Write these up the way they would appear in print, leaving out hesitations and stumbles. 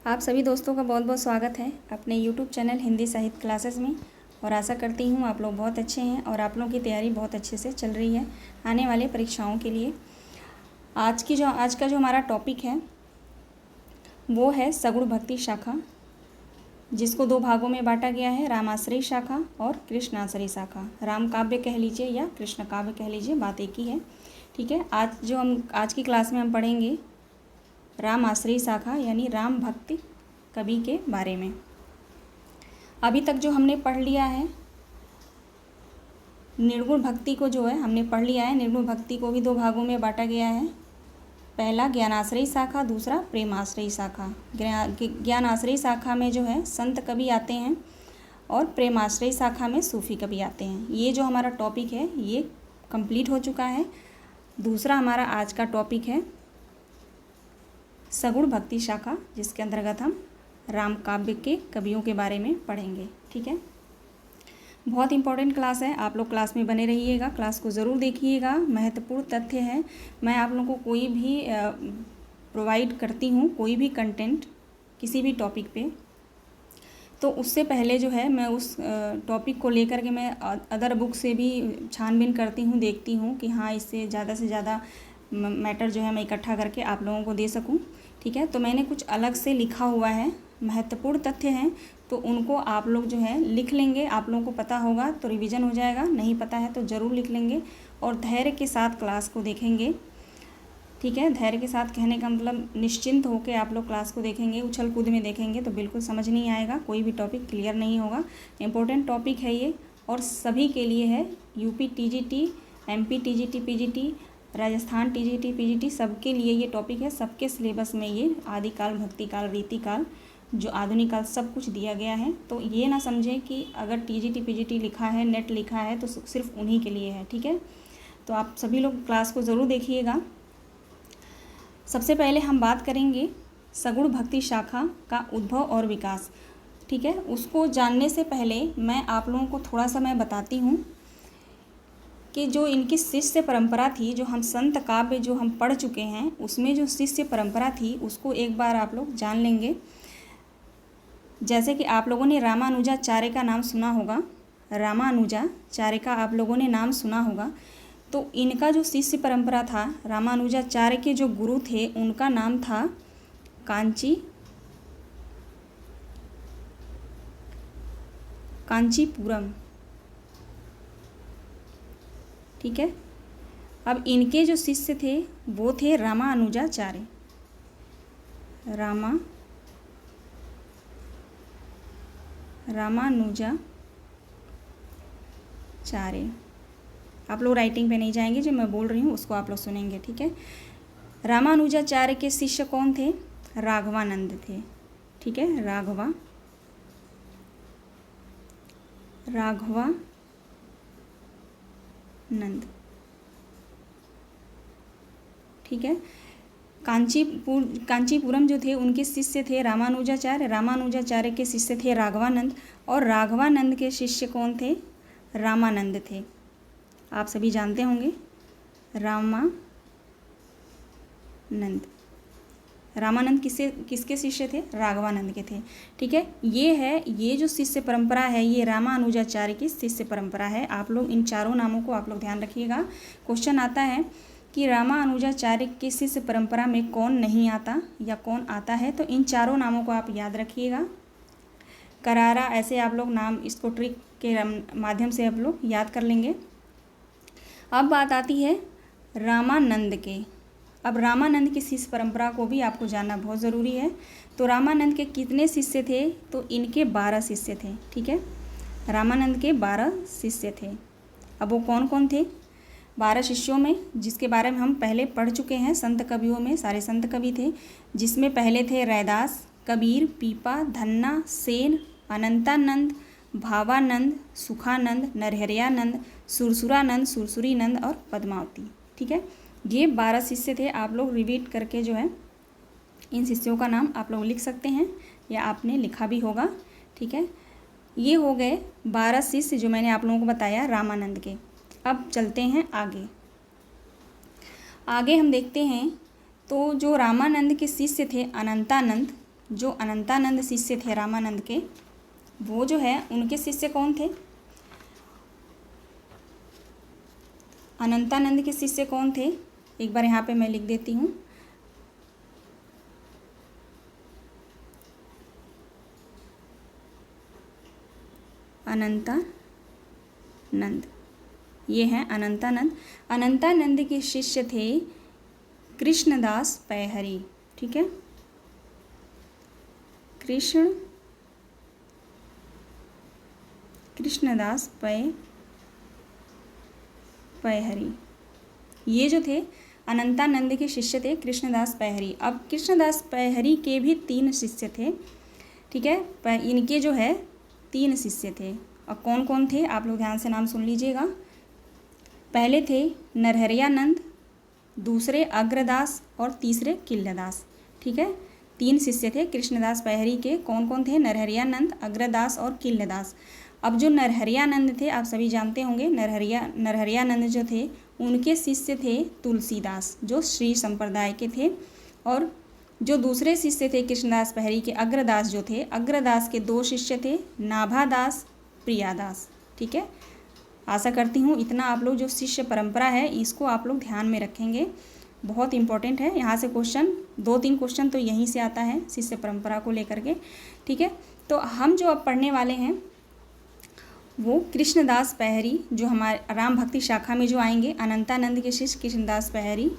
आप सभी दोस्तों का बहुत बहुत स्वागत है अपने YouTube चैनल हिंदी साहित्य क्लासेस में। और आशा करती हूँ आप लोग बहुत अच्छे हैं और आप लोगों की तैयारी बहुत अच्छे से चल रही है आने वाले परीक्षाओं के लिए। आज का जो हमारा टॉपिक है वो है सगुण भक्ति शाखा, जिसको दो भागों में बांटा गया है, रामाश्रयी शाखा और कृष्णाश्रयी शाखा। राम काव्य कह लीजिए या कृष्ण काव्य कह लीजिए, बात एक ही है। ठीक है, आज की क्लास में हम पढ़ेंगे राम आश्रयी शाखा यानी राम भक्ति कवि के बारे में। अभी तक जो हमने पढ़ लिया है निर्गुण भक्ति को जो है हमने पढ़ लिया है। निर्गुण भक्ति को भी दो भागों में बांटा गया है, पहला ज्ञानाश्रयी शाखा, दूसरा प्रेमाश्रयी शाखा। ज्ञानाश्रयी शाखा में जो है संत कवि आते हैं और प्रेमाश्रयी शाखा में सूफी कवि आते हैं। ये जो हमारा टॉपिक है ये कंप्लीट हो चुका है। दूसरा हमारा आज का टॉपिक है सगुण भक्ति शाखा, जिसके अंतर्गत हम राम काव्य के कवियों के बारे में पढ़ेंगे। ठीक है, बहुत इंपॉर्टेंट क्लास है, आप लोग क्लास में बने रहिएगा, क्लास को ज़रूर देखिएगा। महत्वपूर्ण तथ्य है, मैं आप लोगों को कोई भी प्रोवाइड करती हूँ कोई भी कंटेंट किसी भी टॉपिक पे, तो उससे पहले जो है मैं उस टॉपिक को लेकर के मैं अदर बुक से भी छानबीन करती हूँ, देखती हूँ कि हाँ इससे ज़्यादा मैटर जो है मैं इकट्ठा करके आप लोगों को दे सकूं। ठीक है, तो मैंने कुछ अलग से लिखा हुआ है, महत्वपूर्ण तथ्य हैं, तो उनको आप लोग जो है लिख लेंगे। आप लोगों को पता होगा तो रिवीजन हो जाएगा, नहीं पता है तो ज़रूर लिख लेंगे और धैर्य के साथ क्लास को देखेंगे। ठीक है, धैर्य के साथ कहने का मतलब निश्चिंत होकर आप लोग क्लास को देखेंगे। उछल कूद में देखेंगे तो बिल्कुल समझ नहीं आएगा, कोई भी टॉपिक क्लियर नहीं होगा। इम्पोर्टेंट टॉपिक है ये और सभी के लिए है, UP TGT, MP TGT PGT, Rajasthan TGT PGT, सबके लिए ये टॉपिक है। सबके सिलेबस में ये आदिकाल, भक्तिकाल, रीतिकाल, जो आधुनिक काल, सब कुछ दिया गया है। तो ये ना समझें कि अगर TGT PGT लिखा है, नेट लिखा है तो सिर्फ उन्हीं के लिए है। ठीक है, तो आप सभी लोग क्लास को ज़रूर देखिएगा। सबसे पहले हम बात करेंगे सगुण भक्ति शाखा का उद्भव और विकास। ठीक है, उसको जानने से पहले मैं आप लोगों को थोड़ा सा मैं बताती हूँ कि जो इनकी शिष्य परंपरा थी, जो हम संत काव्य जो हम पढ़ चुके हैं उसमें जो शिष्य परंपरा थी उसको एक बार आप लोग जान लेंगे। जैसे कि आप लोगों ने रामानुजाचार्य का नाम सुना होगा, रामानुजाचार्य का आप लोगों ने नाम सुना होगा। तो इनका जो शिष्य परंपरा था, रामानुजाचार्य के जो गुरु थे उनका नाम था कांचीपुरम। ठीक है, अब इनके जो शिष्य थे वो थे रामानुजाचार्य। रामानुजाचार्य, आप लोग राइटिंग पे नहीं जाएंगे, जो मैं बोल रही हूँ उसको आप लोग सुनेंगे। ठीक है, रामानुजाचार्य के शिष्य कौन थे? राघवानंद थे। ठीक है, राघवानंद। ठीक है, कांचीपुरम जो थे उनके शिष्य थे रामानुजाचार्य, रामानुजाचार्य के शिष्य थे राघवानंद और राघवानंद के शिष्य कौन थे? रामानंद थे। आप सभी जानते होंगे रामानंद किसके शिष्य थे? राघवानंद के थे। ठीक है, ये जो शिष्य परंपरा है ये रामानुजाचार्य की शिष्य परंपरा है। आप लोग इन चारों नामों को आप लोग ध्यान रखिएगा। क्वेश्चन आता है कि रामानुजाचार्य की शिष्य परंपरा में कौन नहीं आता या कौन आता है, तो इन चारों नामों को आप याद रखिएगा। करारा, ऐसे आप लोग नाम इसको ट्रिक के माध्यम से आप लोग याद कर लेंगे। अब बात आती है रामानंद के। अब रामानंद की शिष्य परंपरा को भी आपको जानना बहुत ज़रूरी है। तो रामानंद के कितने शिष्य थे? तो इनके 12 शिष्य थे। ठीक है, रामानंद के 12 शिष्य थे। अब वो कौन कौन थे? 12 शिष्यों में जिसके बारे में हम पहले पढ़ चुके हैं, संत कवियों में सारे संत कवि थे, जिसमें पहले थे रैदास, कबीर, पीपा, धन्ना, सेन, अनंतानंद, भावानंद, सुखानंद, नरहरियानंद, सुरसुरानंद, सुरसुरीनंद और पद्मावती। ठीक है, ये 12 शिष्य थे। आप लोग रिपीट करके जो है इन शिष्यों का नाम आप लोग लिख सकते हैं या आपने लिखा भी होगा। ठीक है, ये हो गए 12 शिष्य जो मैंने आप लोगों को बताया रामानंद के। अब चलते हैं आगे हम देखते हैं। तो जो रामानंद के शिष्य थे अनंतानंद, जो अनंतानंद शिष्य थे रामानंद के, वो जो है उनके शिष्य कौन थे? अनंतानंद के शिष्य कौन थे? एक बार यहाँ पे मैं लिख देती हूँ। अनंतानंद, ये हैं अनंतानंद। अनंतानंद के शिष्य थे कृष्णदास पैहरी। ठीक है, कृष्णदास पैहरी, ये जो थे अनंतानंद के शिष्य थे कृष्णदास पैहरी। अब कृष्णदास पैहरी के भी 3 शिष्य थे। ठीक है, इनके जो है 3 शिष्य थे। और कौन कौन थे आप लोग ध्यान से नाम सुन लीजिएगा। पहले थे नरहरियानंद, दूसरे अग्रदास और तीसरे किल्लदास। ठीक है, 3 शिष्य थे कृष्णदास पैहरी के। कौन कौन थे? नरहरियानंद, अग्रदास और किल्लदास। अब जो नरहरियानंद थे आप सभी जानते होंगे, नरहरियानंद जो थे उनके शिष्य थे तुलसीदास, जो श्री संप्रदाय के थे। और जो दूसरे शिष्य थे कृष्णदास पैहरी के, अग्रदास जो थे, अग्रदास के 2 शिष्य थे, नाभादास, प्रियादास। ठीक है, आशा करती हूँ इतना आप लोग जो शिष्य परंपरा है इसको आप लोग ध्यान में रखेंगे, बहुत इंपॉर्टेंट है। यहाँ से क्वेश्चन 2-3 क्वेश्चन तो यहीं से आता है शिष्य परंपरा को लेकर के। ठीक है, तो हम जो अब पढ़ने वाले हैं वो कृष्णदास पैहरी, जो हमारे राम भक्ति शाखा में जो आएंगे, अनंतानंद के शिष्य कृष्णदास पैहरी,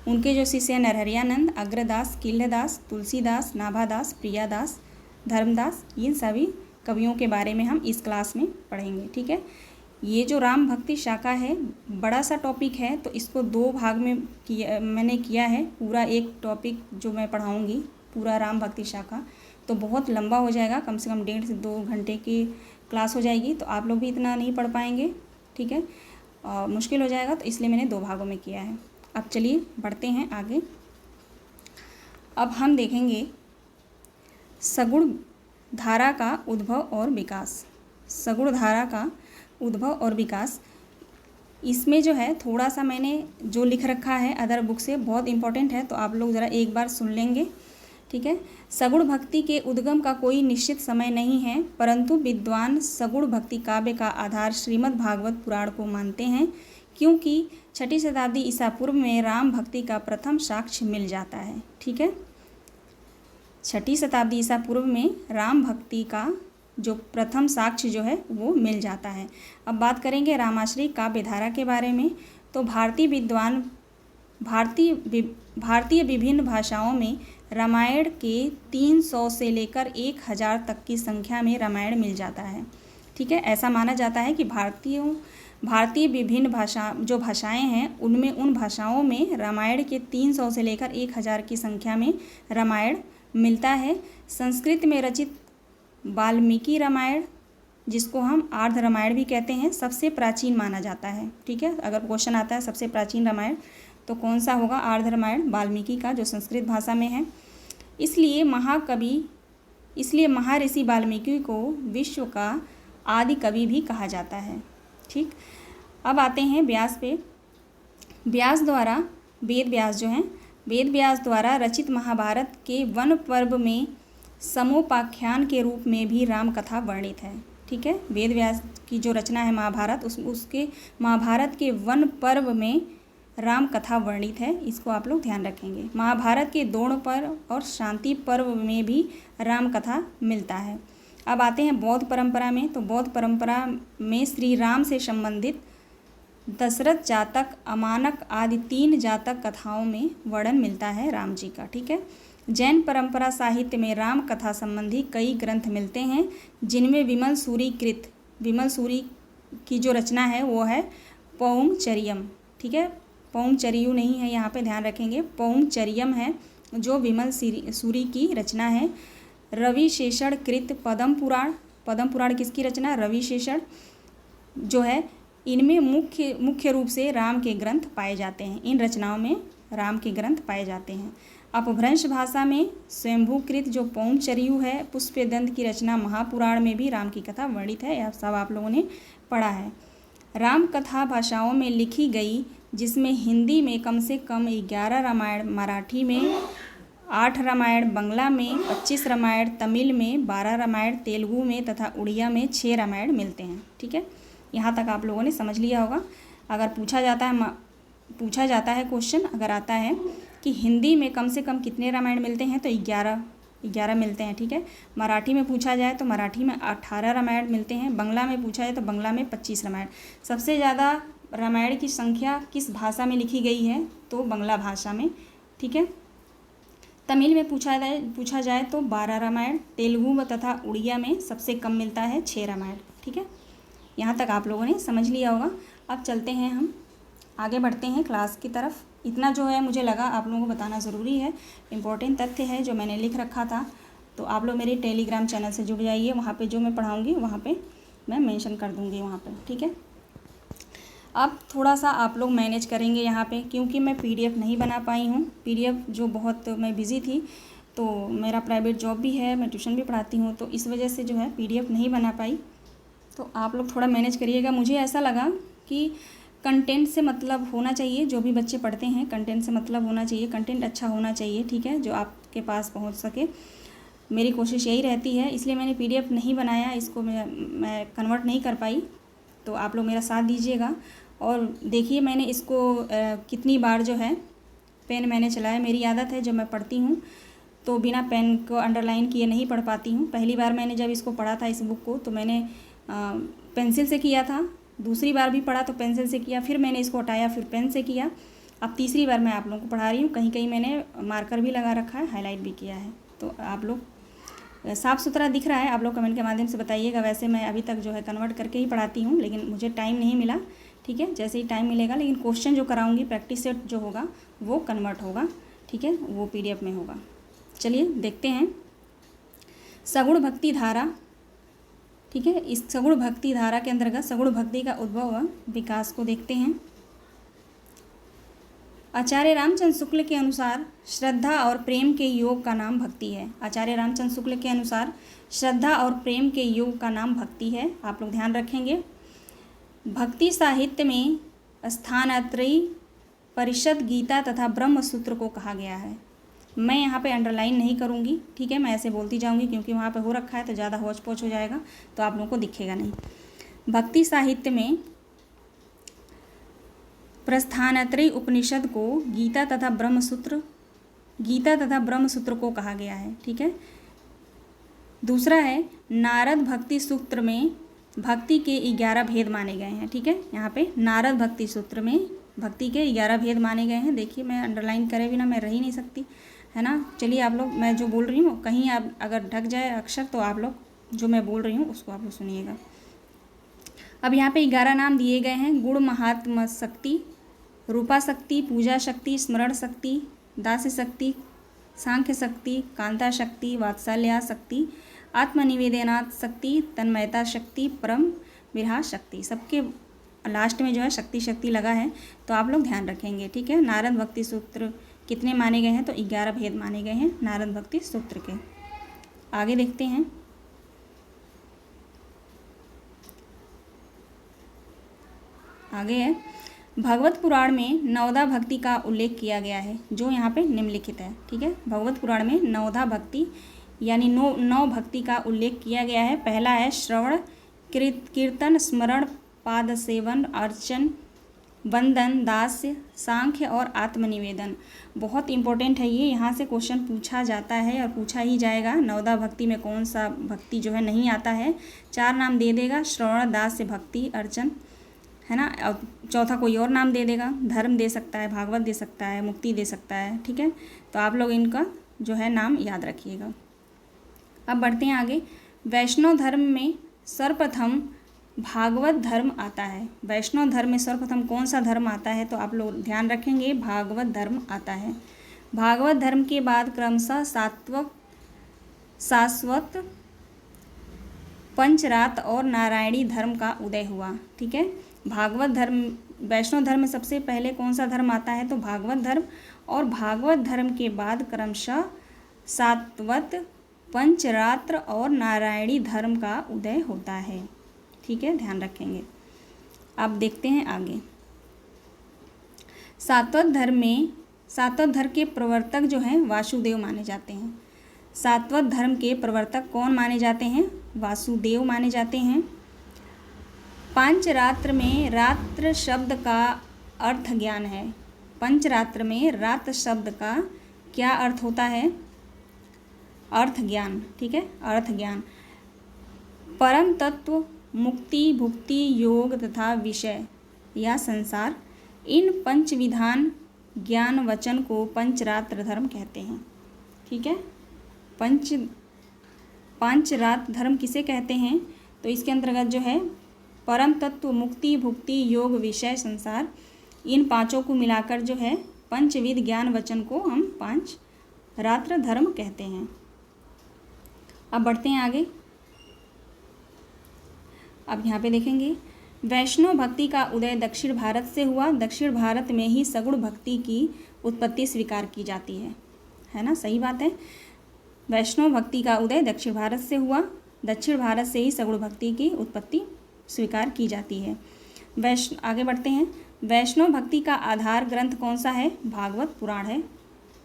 उनके जो शिष्य हैं नरहरियानंद, अग्रदास, किल्लदास, तुलसीदास, नाभादास, प्रियादास, धर्मदास, इन सभी कवियों के बारे में हम इस क्लास में पढ़ेंगे। ठीक है, ये जो राम भक्ति शाखा है बड़ा सा टॉपिक है, तो इसको 2 भाग में मैंने किया है। पूरा एक टॉपिक जो मैं पढ़ाऊँगी पूरा राम भक्ति शाखा, तो बहुत लंबा हो जाएगा, कम से कम 1.5 से 2 घंटे की क्लास हो जाएगी, तो आप लोग भी इतना नहीं पढ़ पाएंगे। ठीक है, मुश्किल हो जाएगा, तो इसलिए मैंने 2 भागों में किया है। अब चलिए बढ़ते हैं आगे। अब हम देखेंगे सगुण धारा का उद्भव और विकास। सगुण धारा का उद्भव और विकास, इसमें जो है थोड़ा सा मैंने जो लिख रखा है अदर बुक से, बहुत इंपॉर्टेंट है, तो आप लोग ज़रा एक बार सुन लेंगे। ठीक है, सगुण भक्ति के उद्गम का कोई निश्चित समय नहीं है, परंतु विद्वान सगुण भक्ति काव्य का आधार श्रीमद् भागवत पुराण को मानते हैं, क्योंकि 6ठी शताब्दी ईसा पूर्व में राम भक्ति का प्रथम साक्ष्य मिल जाता है। ठीक है, 6ठी शताब्दी ईसा पूर्व में राम भक्ति का जो प्रथम साक्ष्य जो है वो मिल जाता है। अब बात करेंगे रामाश्रयी काव्य धारा के बारे में। तो भारतीय विभिन्न भाषाओं में रामायण के 300 से लेकर 1000 तक की संख्या में रामायण मिल जाता है। ठीक है, ऐसा माना जाता है कि भारतीय विभिन्न भाषाएं हैं उनमें उन भाषाओं में रामायण के 300 से लेकर 1000 की संख्या में रामायण मिलता है। संस्कृत में रचित वाल्मीकि रामायण, जिसको हम आर्ध रामायण भी कहते हैं, सबसे प्राचीन माना जाता है। ठीक है, अगर क्वेश्चन आता है सबसे प्राचीन रामायण तो कौन सा होगा? आर्ध रामायण वाल्मीकि का, जो संस्कृत भाषा में है। इसलिए महर्षि वाल्मीकि को विश्व का आदि कवि भी कहा जाता है। ठीक, अब आते हैं व्यास पे। वेद व्यास द्वारा रचित महाभारत के वन पर्व में समोपाख्यान के रूप में भी राम कथा वर्णित है। ठीक है, वेद व्यास की जो रचना है महाभारत, उसके महाभारत के वन पर्व में राम कथा वर्णित है, इसको आप लोग ध्यान रखेंगे। महाभारत के द्रोण पर्व और शांति पर्व में भी राम कथा मिलता है। अब आते हैं बौद्ध परंपरा में। तो बौद्ध परंपरा में श्री राम से संबंधित दशरथ जातक, अमानक आदि 3 जातक कथाओं में वर्णन मिलता है राम जी का। ठीक है, जैन परंपरा साहित्य में राम कथा संबंधी कई ग्रंथ मिलते हैं, जिनमें विमल सूरी की जो रचना है वो है पौमचरियम। ठीक है, पौमचरियु नहीं है, यहाँ पे ध्यान रखेंगे, पौमचरियम है जो विमल सूरी की रचना है। रविशेषण कृत पद्म पुराण किसकी रचना? रविशेषण जो है। इनमें मुख्य रूप से राम के ग्रंथ पाए जाते हैं, इन रचनाओं में राम के ग्रंथ पाए जाते हैं। अपभ्रंश भाषा में स्वयंभूकृत जो पौमचरियु है, पुष्पदंत की रचना महापुराण में भी राम की कथा वर्णित है, यह सब आप लोगों ने पढ़ा है। राम कथा भाषाओं में लिखी गई, जिसमें हिंदी में कम से कम 11 रामायण, मराठी में 8 रामायण बंगला में, 25 रामायण तमिल में, 12 रामायण तेलुगु में तथा उड़िया में 6 रामायण मिलते हैं। ठीक है, यहाँ तक आप लोगों ने समझ लिया होगा। अगर पूछा जाता है क्वेश्चन अगर आता है कि हिंदी में कम से कम कितने रामायण मिलते हैं, तो 11 मिलते हैं। ठीक है, मराठी में पूछा जाए तो मराठी में 18 रामायण मिलते हैं, बंगला में पूछा जाए तो बंगला में 25 रामायण। सबसे ज़्यादा रामायण की संख्या किस भाषा में लिखी गई है, तो बंगला भाषा में। ठीक है, तमिल में पूछा जाए तो 12 रामायण, तेलुगु तथा उड़िया में सबसे कम मिलता है 6 रामायण। ठीक है, यहाँ तक आप लोगों ने समझ लिया होगा। अब चलते हैं, हम आगे बढ़ते हैं क्लास की तरफ। इतना जो है मुझे लगा आप लोगों को बताना ज़रूरी है, इम्पोर्टेंट तथ्य है जो मैंने लिख रखा था। तो आप लोग मेरे टेलीग्राम चैनल से जुड़ जाइए, वहाँ पे जो मैं पढ़ाऊँगी वहाँ पे मैं मेंशन कर दूँगी वहाँ पे। ठीक है, अब थोड़ा सा आप लोग मैनेज करेंगे यहाँ पे, क्योंकि मैं PDF नहीं बना पाई हूँ। PDF जो बहुत मैं बिज़ी थी, तो मेरा प्राइवेट जॉब भी है, मैं ट्यूशन भी पढ़ाती हूँ, तो इस वजह से जो है PDF नहीं बना पाई। तो आप लोग थोड़ा मैनेज करिएगा। मुझे ऐसा लगा कि कंटेंट से मतलब होना चाहिए, जो भी बच्चे पढ़ते हैं कंटेंट से मतलब होना चाहिए, कंटेंट अच्छा होना चाहिए। ठीक है, जो आपके पास पहुँच सके, मेरी कोशिश यही रहती है। इसलिए मैंने PDF नहीं बनाया, इसको मैं कन्वर्ट नहीं कर पाई। तो आप लोग मेरा साथ दीजिएगा और देखिए मैंने इसको कितनी बार जो है पेन मैंने चलाया। मेरी आदत है जब मैं पढ़ती हूँ तो बिना पेन को अंडरलाइन किए नहीं पढ़ पाती हूँ। पहली बार मैंने जब इसको पढ़ा था इस बुक को, तो मैंने पेंसिल से किया था, दूसरी बार भी पढ़ा तो पेंसिल से किया, फिर मैंने इसको हटाया, फिर पेन से किया। अब तीसरी बार मैं आप लोगों को पढ़ा रही हूँ। कहीं कहीं मैंने मार्कर भी लगा रखा है, हाईलाइट भी किया है। तो आप लोग साफ़ सुथरा दिख रहा है, आप लोग कमेंट के माध्यम से बताइएगा। वैसे मैं अभी तक जो है कन्वर्ट करके ही पढ़ाती हूँ, लेकिन मुझे टाइम नहीं मिला। ठीक है, जैसे ही टाइम मिलेगा, लेकिन क्वेश्चन जो कराऊंगी प्रैक्टिस सेट जो होगा वो कन्वर्ट होगा। ठीक है, वो PDF में होगा। चलिए देखते हैं सगुण भक्ति धारा। ठीक है, इस सगुण भक्ति धारा के अंतर्गत सगुण भक्ति का उद्भव व विकास को देखते हैं। आचार्य रामचंद्र शुक्ल के अनुसार श्रद्धा और प्रेम के योग का नाम भक्ति है। आचार्य रामचंद्र शुक्ल के अनुसार श्रद्धा और प्रेम के योग का नाम भक्ति है। आप लोग ध्यान रखेंगे। भक्ति साहित्य में स्थानत्रयी, परिषद, गीता तथा ब्रह्म सूत्र को कहा गया है। मैं यहाँ पे अंडरलाइन नहीं करूँगी। ठीक है, मैं ऐसे बोलती जाऊँगी क्योंकि वहाँ पे हो रखा है तो ज़्यादा होच पोच हो जाएगा, तो आप लोगों को दिखेगा नहीं। भक्ति साहित्य में प्रस्थानत्रयी उपनिषद को गीता तथा ब्रह्म सूत्र को कहा गया है। ठीक है, दूसरा है नारद भक्ति सूत्र में भक्ति के 11 भेद माने गए हैं। ठीक है, यहाँ पे नारद भक्ति सूत्र में भक्ति के 11 भेद माने गए हैं। देखिए मैं अंडरलाइन करे बिना मैं रह ही नहीं सकती, है ना। चलिए आप लोग, मैं जो बोल रही हूँ कहीं आप अगर ढक जाए अक्षर, तो आप लोग जो मैं बोल रही हूँ उसको आप लोग सुनिएगा। अब यहाँ पे 11 नाम दिए गए हैं। गुण, महात्म शक्ति, रूपा शक्ति, पूजा शक्ति, स्मरण शक्ति, दास शक्ति, सांख्य शक्ति, कांता शक्ति, वात्सल्या शक्ति, आत्मनिवेदनात् शक्ति, तन्मयता शक्ति, परम विरहा शक्ति। सबके लास्ट में जो है शक्ति लगा है, तो आप लोग ध्यान रखेंगे। ठीक है, नारद भक्ति सूत्र कितने माने गए हैं, तो 11 भेद माने गए हैं नारद भक्ति सूत्र के। आगे देखते हैं। आगे है भगवत पुराण में नवधा भक्ति का उल्लेख किया गया है, जो यहाँ पे निम्नलिखित है। ठीक है, भगवत पुराण में नवधा भक्ति यानी नौ भक्ति का उल्लेख किया गया है। पहला है श्रवण, कीर्तन, स्मरण, पाद सेवन, अर्चन, वंदन, दास्य, सांख्य और आत्मनिवेदन। बहुत इंपॉर्टेंट है ये, यहाँ से क्वेश्चन पूछा जाता है और पूछा ही जाएगा। नवधा भक्ति में कौन सा भक्ति जो है नहीं आता है। 4 नाम दे देगा, श्रवण, दास्य, भक्ति, अर्चन, है ना। और चौथा कोई और नाम दे देगा, धर्म दे सकता है, भागवत दे सकता है, मुक्ति दे सकता है। ठीक है, तो आप लोग इनका जो है नाम याद रखिएगा। अब बढ़ते हैं आगे। वैष्णव धर्म में सर्वप्रथम भागवत धर्म आता है। वैष्णव धर्म में सर्वप्रथम कौन सा धर्म आता है, तो आप लोग ध्यान रखेंगे, भागवत धर्म आता है। भागवत धर्म के बाद क्रमशः शाश्वत, पंचरात और नारायणी धर्म का उदय हुआ। ठीक है, भागवत धर्म, वैष्णव धर्म में सबसे पहले कौन सा धर्म आता है, तो भागवत धर्म, और भागवत धर्म के बाद क्रमशः सात्वत, पंचरात्र और नारायणी धर्म का उदय होता है। ठीक है, ध्यान रखेंगे। अब देखते हैं आगे। सात्वत धर्म में सातवत धर्म के प्रवर्तक जो हैं वासुदेव माने जाते हैं। सातवत धर्म के प्रवर्तक कौन माने जाते हैं? वासुदेव माने जाते हैं। पंचरात्र में रात्र शब्द का अर्थ ज्ञान है। पंचरात्र में रात्र शब्द का क्या अर्थ होता है? अर्थ ज्ञान, ठीक है, अर्थ ज्ञान। परम तत्व, मुक्ति, भुक्ति, योग तथा विषय या संसार, इन पंच विधान ज्ञान वचन को पंचरात्र धर्म कहते हैं। ठीक है, पंचरात्र धर्म किसे कहते हैं? तो इसके अंतर्गत जो है परम तत्व, मुक्ति, भुक्ति, योग, विषय, संसार, इन पांचों को मिलाकर जो है पंचविध ज्ञान वचन को हम पांच रात्र धर्म कहते हैं। अब बढ़ते हैं आगे। अब यहाँ पे देखेंगे वैष्णव भक्ति का उदय दक्षिण भारत से हुआ। दक्षिण भारत में ही सगुण भक्ति की उत्पत्ति स्वीकार की जाती है ना, सही बात है। वैष्णव भक्ति का उदय दक्षिण भारत से हुआ। दक्षिण भारत से ही सगुण भक्ति की उत्पत्ति स्वीकार की जाती है। आगे बढ़ते हैं। वैष्णव भक्ति का आधार ग्रंथ कौन सा है? भागवत पुराण है,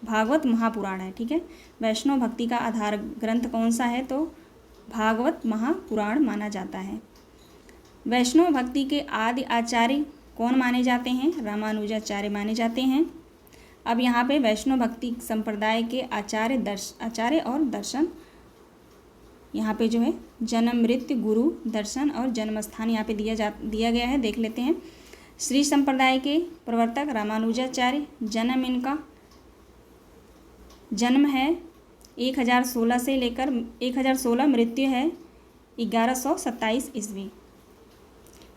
भागवत महापुराण है। ठीक है, वैष्णव भक्ति का आधार ग्रंथ कौन सा है? तो भागवत महापुराण माना जाता है। वैष्णव भक्ति के आदि आचार्य कौन माने जाते हैं? रामानुजाचार्य माने जाते हैं। अब यहाँ पे वैष्णव भक्ति संप्रदाय के आचार्य और दर्शन, यहाँ पे जो है जन्म, मृत्यु, गुरु, दर्शन और जन्म स्थान यहाँ पे दिया गया है, देख लेते हैं। श्री संप्रदाय के प्रवर्तक रामानुजाचार्य, जन्म इनका जन्म है 1016 से लेकर 1016, मृत्यु है 1127 ईस्वी।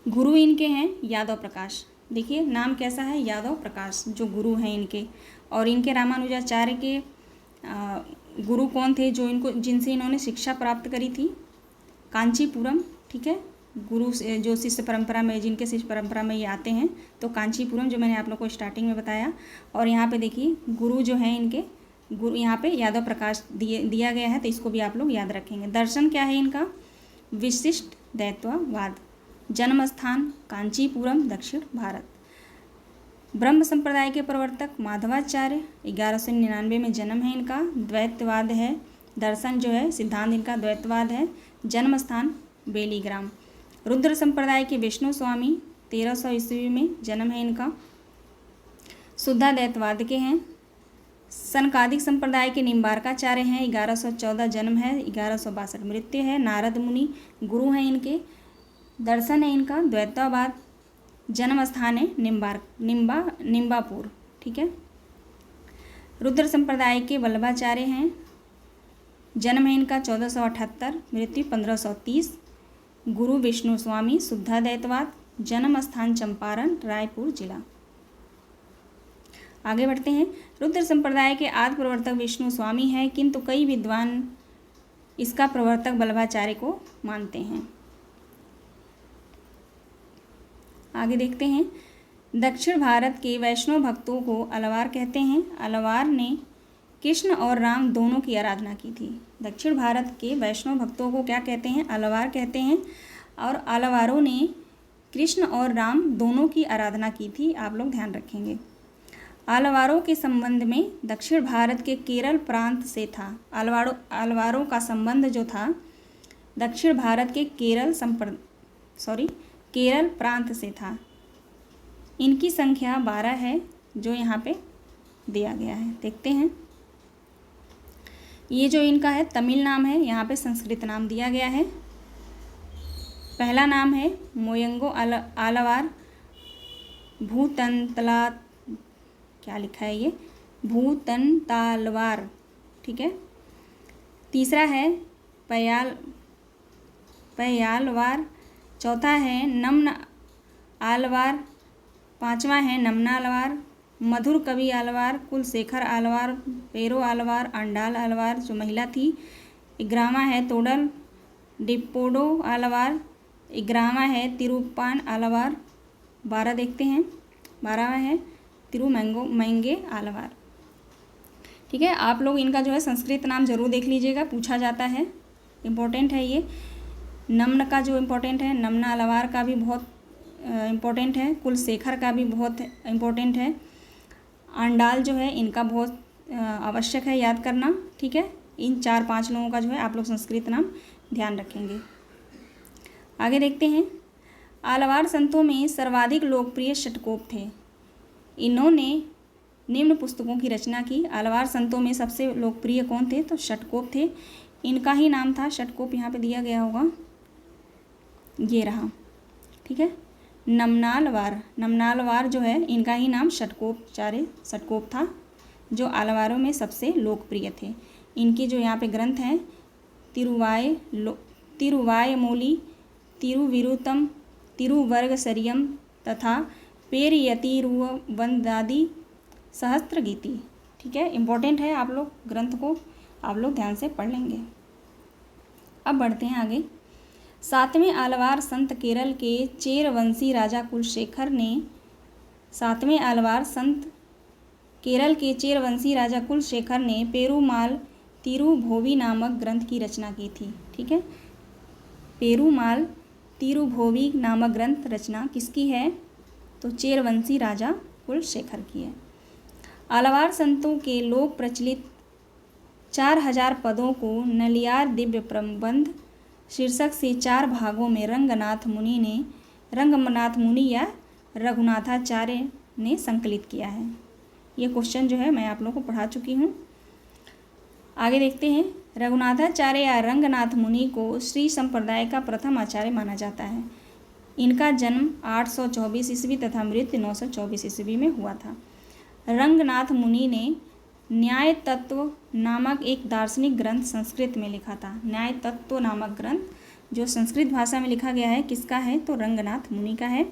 गुरु इनके हैं यादव प्रकाश। देखिए नाम कैसा है, यादव प्रकाश जो गुरु हैं इनके। और इनके रामानुजाचार्य के गुरु कौन थे? जो जिनसे इन्होंने शिक्षा प्राप्त करी थी? कांचीपुरम। ठीक है, गुरु जो शिष्य परंपरा में, जिनके शिष्य परंपरा में ये आते हैं, तो कांचीपुरम, जो मैंने आप लोग को स्टार्टिंग में बताया। और यहाँ पे देखिए गुरु जो हैं इनके, गुरु यहाँ पे यादव प्रकाश दिया गया है, तो इसको भी आप लोग याद रखेंगे। दर्शन क्या है इनका? विशिष्ट द्वैतवाद। जन्म स्थान कांचीपुरम, दक्षिण भारत। ब्रह्म संप्रदाय के प्रवर्तक माधवाचार्य, 1199 में जन्म है इनका। द्वैतवाद है, दर्शन जो है सिद्धांत इनका द्वैतवाद है। जन्म स्थान बेलीग्राम। रुद्र संप्रदाय के विष्णु स्वामी, 1300 ईस्वी में जन्म है इनका। शुद्धाद्वैतवाद के हैं। सनकादिक संप्रदाय के निम्बारकाचार्य हैं, 1114 जन्म है, 1162 मृत्यु है। नारद मुनि गुरु हैं इनके। दर्शन है इनका द्वैतवाद। जन्म स्थान है निम्बापुर। ठीक है। रुद्र संप्रदाय के वल्लभाचार्य हैं, जन्म है इनका 1478, मृत्यु 1530। गुरु विष्णु स्वामी, शुद्धाद्वैतवाद। जन्म स्थान चंपारण, रायपुर जिला। आगे बढ़ते हैं। रुद्र संप्रदाय के आदि प्रवर्तक विष्णु स्वामी है, किंतु कई विद्वान इसका प्रवर्तक वल्लभाचार्य को मानते हैं। आगे देखते हैं। दक्षिण भारत के वैष्णव भक्तों को अलवार कहते हैं। अलवार ने कृष्ण और राम दोनों की आराधना की थी। दक्षिण भारत के वैष्णव भक्तों को क्या कहते हैं? अलवार कहते हैं। और अलवारों ने कृष्ण और राम दोनों की आराधना की थी, आप लोग ध्यान रखेंगे। अलवारों के संबंध में दक्षिण भारत के केरल प्रांत से था। अलवारों का संबंध जो था दक्षिण भारत के केरल प्रांत से था। इनकी संख्या 12 है, जो यहाँ पे दिया गया है, देखते हैं। ये जो इनका है तमिल नाम है, यहाँ पे संस्कृत नाम दिया गया है। पहला नाम है मोयंगो आलवार भूतंतला, क्या लिखा है ये, भूतंतालवार। ठीक है। तीसरा है पयालवार। चौथा है नम्न आलवार। पांचवा है नमना आलवार। मधुर कवि आलवार, कुलशेखर आलवार, पेरो आलवार, अंडाल आलवार जो महिला थी। 11वां है तोडल डिपोडो आलवार। 11वां है तिरुपान आलवार। 12 देखते हैं। 12वां है तिरुमंगे आलवार। ठीक है, आप लोग इनका जो है संस्कृत नाम जरूर देख लीजिएगा, पूछा जाता है, इम्पोर्टेंट है ये। नम्न का जो इम्पोर्टेंट है, नमना आलवार का भी बहुत इम्पोर्टेंट है। कुलशेखर का भी बहुत इम्पोर्टेंट है। आंडाल जो है इनका बहुत आवश्यक है याद करना, ठीक है। इन 4-5 लोगों का जो है आप लोग संस्कृत नाम ध्यान रखेंगे। आगे देखते हैं, आलवार संतों में सर्वाधिक लोकप्रिय षटकोप थे। इन्होंने निम्न पुस्तकों की रचना की। आलवार संतों में सबसे लोकप्रिय कौन थे? तो षटकोप थे। इनका ही नाम था षटकोप, यहाँ पे दिया गया होगा, ये रहा, ठीक है। नमनालवार जो है इनका ही नाम षटकोप था, जो आलवारों में सबसे लोकप्रिय थे। इनके जो यहाँ पे ग्रंथ हैं तिरुवायमोली, तिरुविरुतम, तिरुवर्गसरियम तथा पेरियतिरुवंदादि सहस्त्रगीति, ठीक है। इम्पोर्टेंट है, आप लोग ग्रंथ को आप लोग ध्यान से पढ़ लेंगे। अब बढ़ते हैं आगे। 7वें आलवार संत केरल के चेरवंशी राजा कुलशेखर ने 7वें आलवार संत केरल के चेरवंशी राजा कुलशेखर ने पेरुमाल तिरुभोवी नामक ग्रंथ की रचना की थी, ठीक है। पेरुमाल तिरुभोवी नामक ग्रंथ रचना किसकी है? तो चेरवंशी राजा कुलशेखर की है। आलवार संतों के लोक प्रचलित 4000 पदों को नलियार दिव्य प्रबंध शीर्षक से 4 भागों में रंगनाथ मुनि या रघुनाथाचार्य ने संकलित किया है। ये क्वेश्चन जो है मैं आप लोगों को पढ़ा चुकी हूँ। आगे देखते हैं, रघुनाथाचार्य या रंगनाथ मुनि को श्री संप्रदाय का प्रथम आचार्य माना जाता है। इनका जन्म 824 ईस्वी तथा मृत्यु 924 ईस्वी में हुआ था। रंगनाथ मुनि ने न्याय तत्व नामक एक दार्शनिक ग्रंथ संस्कृत में लिखा था। न्याय तत्व नामक ग्रंथ जो संस्कृत भाषा में लिखा गया है, किसका है? तो रंगनाथ मुनि का है।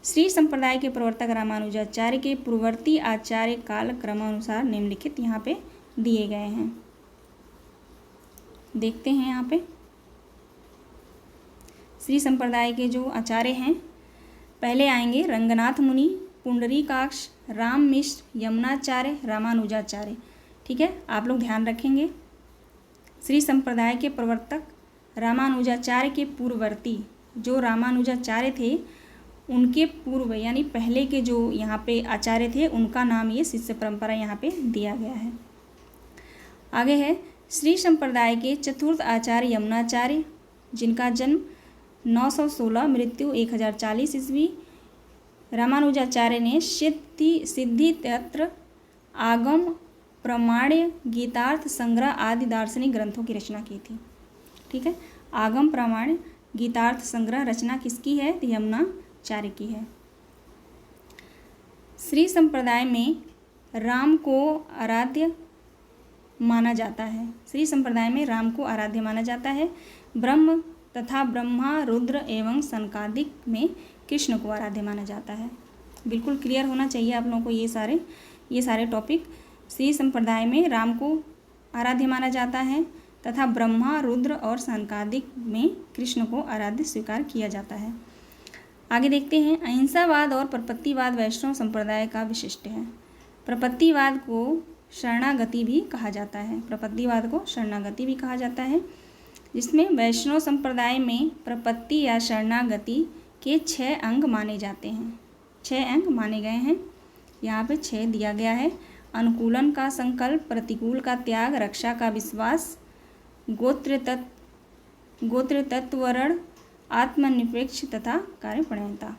श्री संप्रदाय के प्रवर्तक रामानुजाचार्य के पूर्ववर्ती आचार्य काल क्रमानुसार निम्नलिखित यहाँ पे दिए गए हैं। देखते हैं यहाँ पे श्री संप्रदाय के जो आचार्य हैं, पहले आएंगे रंगनाथ मुनि, पुंडरीकाक्ष, राम मिश्र, यमुनाचार्य, रामानुजाचार्य, ठीक है। आप लोग ध्यान रखेंगे, श्री संप्रदाय के प्रवर्तक रामानुजाचार्य के पूर्ववर्ती जो रामानुजाचार्य थे उनके पूर्व यानी पहले के जो यहाँ पे आचार्य थे उनका नाम ये शिष्य परंपरा यहाँ पे दिया गया है। आगे है श्री संप्रदाय के चतुर्थ आचार्य यमुनाचार्य, जिनका जन्म 916 मृत्यु 1040 ईस्वी। रामानुजाचार्य ने सिद्धि तत्र, आगम, प्रामाण्य, गीतार्थ संग्रह आदि दार्शनिक ग्रंथों की रचना की थी, ठीक है। आगम, प्रामाण्य, गीतार्थ संग्रह रचना किसकी है? यमुनाचार्य की है। श्री संप्रदाय में राम को आराध्य माना जाता है। श्री संप्रदाय में राम को आराध्य माना जाता है। ब्रह्म तथा ब्रह्मा, रुद्र एवं सनकादिक में कृष्ण को आराध्य माना जाता है। बिल्कुल क्लियर होना चाहिए आप लोगों को ये सारे टॉपिक। श्री संप्रदाय में राम को आराध्य माना जाता है तथा ब्रह्मा, रुद्र और सनकादिक में कृष्ण को आराध्य स्वीकार किया जाता है। आगे देखते हैं, अहिंसावाद और प्रपत्तिवाद वैष्णव संप्रदाय का विशिष्ट है। प्रपत्तिवाद को शरणागति भी कहा जाता है। प्रपत्तिवाद को शरणागति भी कहा जाता है, जिसमें वैष्णव संप्रदाय में प्रपत्ति या शरणागति के 6 अंग माने जाते हैं। 6 अंग माने गए हैं, यहाँ पे 6 दिया गया है। अनुकूलन का संकल्प, प्रतिकूल का त्याग, रक्षा का विश्वास, गोत्र तत्वरण, आत्मनिरपेक्ष तथा कार्यपरायणता।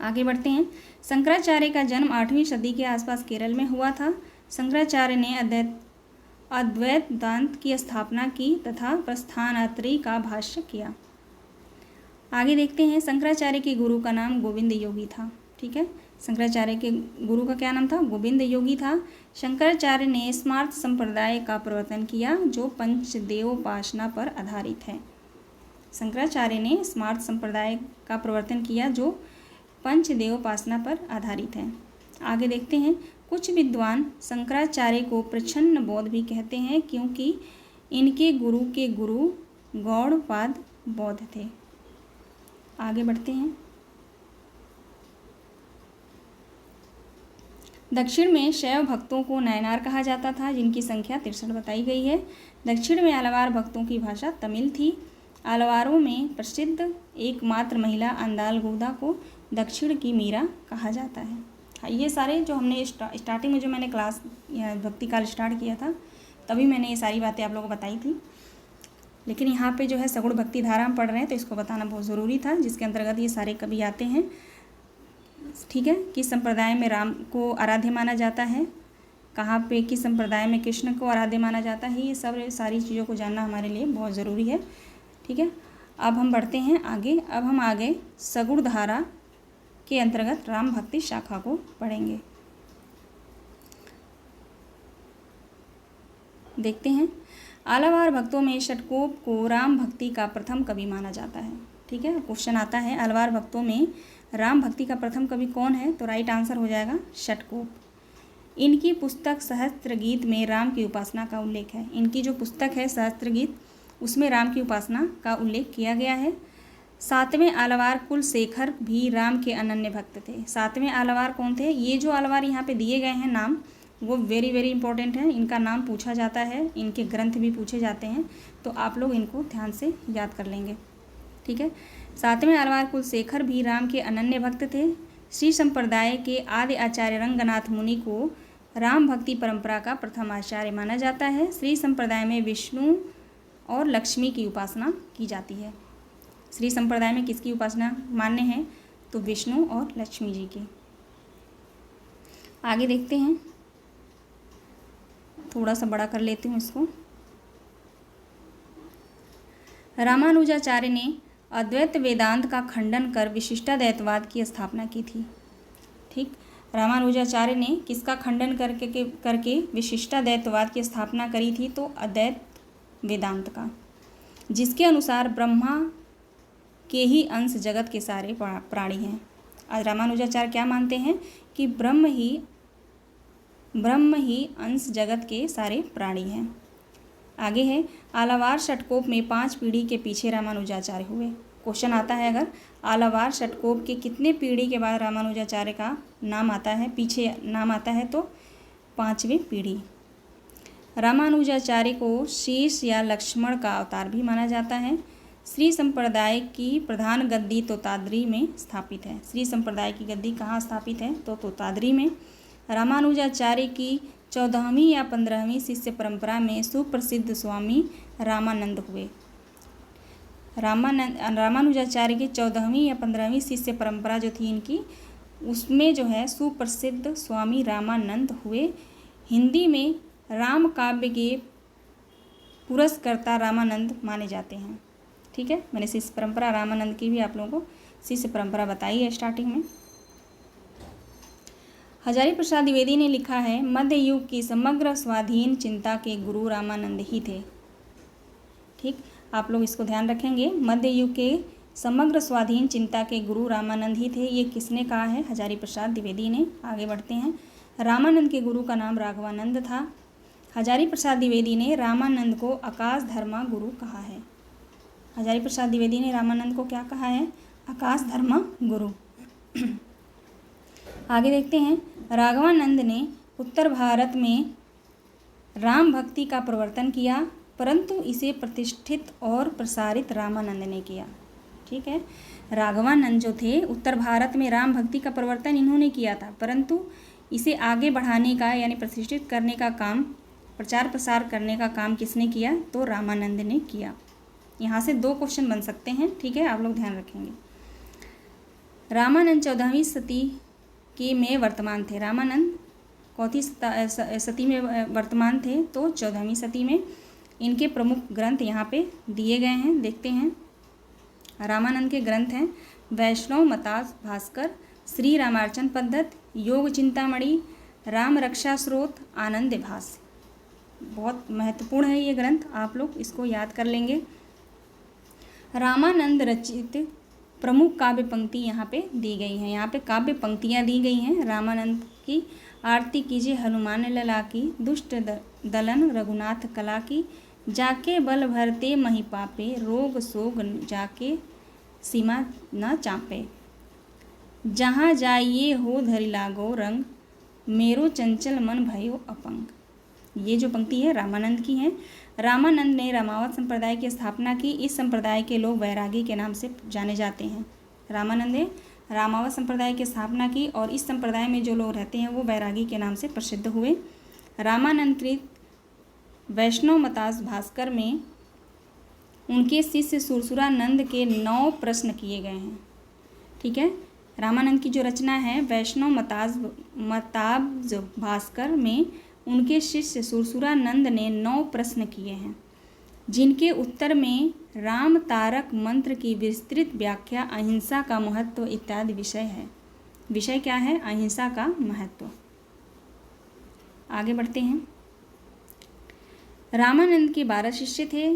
आगे बढ़ते हैं, शंकराचार्य का जन्म 8वीं सदी के आसपास केरल में हुआ था। शंकराचार्य ने अद्वैत वेदांत की स्थापना की तथा प्रस्थानत्रयी का भाष्य किया। आगे देखते हैं, शंकराचार्य के गुरु का नाम गोविंद योगी था, ठीक है। शंकराचार्य के गुरु का क्या नाम था? गोविंद योगी था। शंकराचार्य ने स्मार्त संप्रदाय का प्रवर्तन किया जो पंचदेवोपासना पर आधारित है। शंकराचार्य ने स्मार्त संप्रदाय का प्रवर्तन किया जो पंचदेवोपासना पर आधारित है। आगे देखते हैं, कुछ विद्वान शंकराचार्य को प्रच्छन्न बौद्ध भी कहते हैं क्योंकि इनके गुरु के गुरु गौड़पाद बौद्ध थे। आगे बढ़ते हैं, दक्षिण में शैव भक्तों को नयनार कहा जाता था, जिनकी संख्या 63 बताई गई है। दक्षिण में आलवार भक्तों की भाषा तमिल थी। आलवारों में प्रसिद्ध एकमात्र महिला अंदालगुदा को दक्षिण की मीरा कहा जाता है। ये सारे जो हमने स्टार्टिंग में जो मैंने क्लास भक्ति काल स्टार्ट किया था तभी मैंने ये सारी बातें आप लोगों को बताई थी, लेकिन यहाँ पे जो है सगुण भक्ति धारा हम पढ़ रहे हैं तो इसको बताना बहुत ज़रूरी था, जिसके अंतर्गत ये सारे कवि आते हैं। ठीक है, किस संप्रदाय में राम को आराध्य माना जाता है, कहाँ पे किस संप्रदाय में कृष्ण को आराध्य माना जाता है, ये सब सारी चीज़ों को जानना हमारे लिए बहुत ज़रूरी है। ठीक है, अब हम बढ़ते हैं आगे। अब हम आगे सगुण धारा के अंतर्गत राम भक्ति शाखा को पढ़ेंगे। देखते हैं, आलावार भक्तों में षटकोप को राम भक्ति का प्रथम कवि माना जाता है। ठीक है, क्वेश्चन आता है आलावार भक्तों में राम भक्ति का प्रथम कवि कौन है, तो राइट आंसर हो जाएगा षटकोप। इनकी पुस्तक सहस्त्र गीत में राम की उपासना का उल्लेख है। इनकी जो पुस्तक है सहस्त्र गीत उसमें राम की उपासना का उल्लेख किया गया है। सातवें आलावार कुलशेखर भी राम के अनन्य भक्त थे। सातवें आलावार कौन थे, ये जो आलावार यहाँ पे दिए गए हैं नाम वो वेरी वेरी इंपॉर्टेंट है, इनका नाम पूछा जाता है, इनके ग्रंथ भी पूछे जाते हैं, तो आप लोग इनको ध्यान से याद कर लेंगे। ठीक है, सातवें आलावार कुलशेखर भी राम के अनन्य भक्त थे। श्री संप्रदाय के आदि आचार्य रंगनाथ मुनि को राम भक्ति परंपरा का प्रथम आचार्य माना जाता है। श्री संप्रदाय में विष्णु और लक्ष्मी की उपासना की जाती है। श्री संप्रदाय में किसकी उपासना मान्य है, तो विष्णु और लक्ष्मी जी की। आगे देखते हैं, थोड़ा सा बड़ा कर लेती हूँ इसको। रामानुजाचार्य ने अद्वैत वेदांत का खंडन कर विशिष्टाद्वैतवाद की स्थापना की थी। ठीक, रामानुजाचार्य ने किसका खंडन करके विशिष्टाद्वैतवाद की स्थापना करी थी, तो अद्वैत वेदांत का, जिसके अनुसार ब्रह्मा के ही अंश जगत के सारे प्राणी हैं। आज रामानुजाचार्य क्या मानते हैं कि ब्रह्म ही अंश जगत के सारे प्राणी हैं। आगे है, आलावार षटकोप में 5 पीढ़ी के पीछे रामानुजाचार्य हुए। क्वेश्चन आता है, अगर आलावार षटकोप के कितने पीढ़ी के बाद रामानुजाचार्य का नाम आता है, पीछे नाम आता है, तो 5वीं पीढ़ी। रामानुजाचार्य को शीश या लक्ष्मण का अवतार भी माना जाता है। श्री संप्रदाय की प्रधान गद्दी तोताद्री में स्थापित है। श्री संप्रदाय की गद्दी कहाँ स्थापित है, तो तोताद्री में। रामानुजाचार्य की 14वीं या 15वीं शिष्य परंपरा में सुप्रसिद्ध स्वामी रामानंद हुए। रामानुजाचार्य की 14वीं या 15वीं शिष्य परंपरा जो थी इनकी, उसमें जो है सुप्रसिद्ध स्वामी रामानंद हुए। हिंदी में राम काव्य के पुरस्कर्ता रामानंद माने जाते हैं। ठीक है, मैंने शिष्य परंपरा रामानंद की भी आप लोगों को शिष्य परंपरा बताई है स्टार्टिंग में। हजारी प्रसाद द्विवेदी ने लिखा है, मध्य युग की समग्र स्वाधीन चिंता के गुरु रामानंद ही थे। ठीक, आप लोग इसको ध्यान रखेंगे, मध्य युग के समग्र स्वाधीन चिंता के गुरु रामानंद ही थे। ये किसने कहा है, हजारी प्रसाद द्विवेदी ने। आगे बढ़ते हैं, रामानंद के गुरु का नाम राघवानंद था। हजारी प्रसाद द्विवेदी ने रामानंद को आकाश धर्मा गुरु कहा है। हजारी प्रसाद द्विवेदी ने रामानंद को क्या कहा है, आकाश धर्मा गुरु। आगे देखते हैं, राघवानंद ने उत्तर भारत में राम भक्ति का प्रवर्तन किया, परंतु इसे प्रतिष्ठित और प्रसारित रामानंद ने किया। ठीक है, राघवानंद जो थे उत्तर भारत में राम भक्ति का प्रवर्तन इन्होंने किया था, परंतु इसे आगे बढ़ाने का यानी प्रतिष्ठित करने का काम, प्रचार प्रसार करने का काम किसने किया, तो रामानंद ने किया। यहाँ से 2 क्वेश्चन बन सकते हैं। ठीक है, आप लोग ध्यान रखेंगे। रामानंद 14वीं सदी के में वर्तमान थे। रामानंद कौथी सदी में वर्तमान थे, तो 14वीं सदी में। इनके प्रमुख ग्रंथ यहाँ पे दिए गए हैं, देखते हैं। रामानंद के ग्रंथ हैं वैष्णव मताज भास्कर, श्री रामार्चन पद्धत, योग चिंतामणि, राम रक्षा स्रोत, आनंद भाष्य। बहुत महत्वपूर्ण है ये ग्रंथ, आप लोग इसको याद कर लेंगे। रामानंद रचित प्रमुख काव्य पंक्ति यहाँ पे दी गई हैं। यहाँ पे काव्य पंक्तियाँ दी गई हैं रामानंद की। आरती कीजिए हनुमान लला की, दुष्ट दलन रघुनाथ कला की, जाके बल भरते मही पापे, रोग सोग जाके सीमा न चापे, जहाँ जाइए हो धरि लागो रंग, मेरो चंचल मन भयो अपंग। ये जो पंक्ति है रामानंद की है। रामानंद ने रामावत संप्रदाय की स्थापना की। इस संप्रदाय के लोग वैरागी के नाम से जाने जाते हैं। रामानंद ने रामावत संप्रदाय की स्थापना की और इस संप्रदाय में जो लोग रहते हैं वो बैरागी के नाम से प्रसिद्ध हुए। रामानंद कृत वैष्णव मतास भास्कर में उनके शिष्य सुरसुरानंद के 9 प्रश्न किए गए हैं। ठीक है, रामानंद की जो रचना है वैष्णव मताब्ज भास्कर में उनके शिष्य सुरसुरानंद ने 9 प्रश्न किए हैं, जिनके उत्तर में राम तारक मंत्र की विस्तृत व्याख्या, अहिंसा का महत्व इत्यादि विषय है। विषय क्या है? अहिंसा का महत्व। आगे बढ़ते हैं। रामानंद के 12 शिष्य थे।